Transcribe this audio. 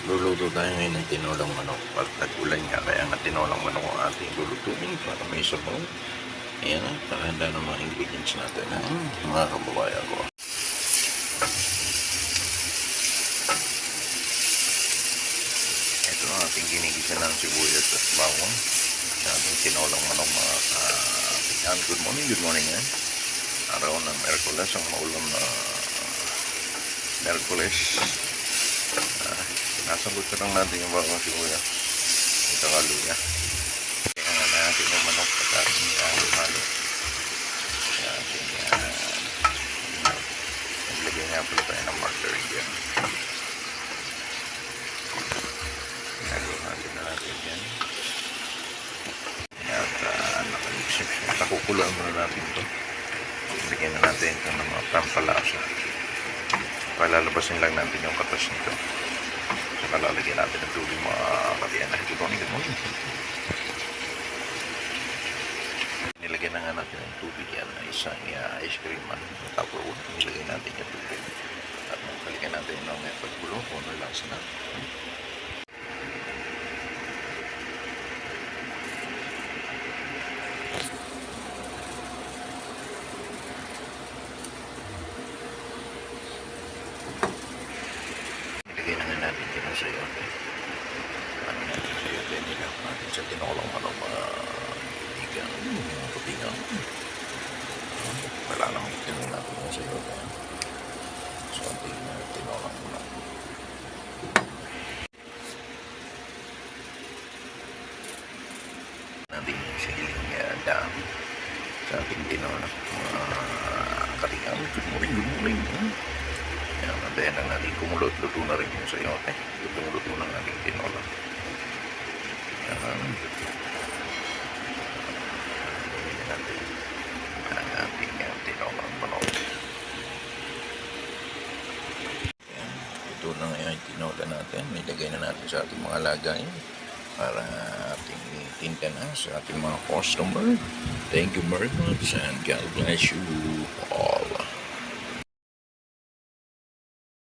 Luluto tayo ngayon ng tinolang manok. At tag-ulan nga, kaya nga tinolang manok ang ating lulutuin para may sabaw. Ayan na, pakahanda ng mga ingredients natin, ha? Mga kababayan ko. Ito ang ating ginigisa ng sibuyas at bawang sa ating tinolang manok, mga kaibigan. Good morning, yan. Araw ng Merkules, ang maulam na Merkules. Nasabot ka lang natin yung bawang sibuyas at kaluya. Kaya nga natin yung manok at ating halo. Kaya ating naglagay nga pala tayo ng margarine dyan. Halo natin yan. At nakukulaan muna natin ito. Bigyan na natin ito ng mga pampalasa. Palalabasin lang natin yung katas nito. Saka lalagyan natin ng tubig, mga kabiyan. Good morning. Nilagyan na nga natin ng tubig yan na isang ice cream man. Tapos nilagyan natin yung tubig. At magkalikan natin ng paggulo kung ano lang sa natin. Nilagyan na nga natin yung sayote. Ano natin sayote nila natin sa tinolang manok, mga kaibigan, mga kapingan. Wala namang tinulang natin yung sayote. So, ating tinolang manok. Natin siling dam sa ating tinolang mga kapingan. Good morning. Yan, antayin lang natin kumulot-luto na rin yung sayote. Luto ng ating tinola. Yan. Gawin natin ang ating tinolang manok. Yan. Ito na ngayon yung tinola natin. Nilagay na natin sa ating mga lagay para ating tinta na sa ating mga customer. Thank you very much and God bless you all.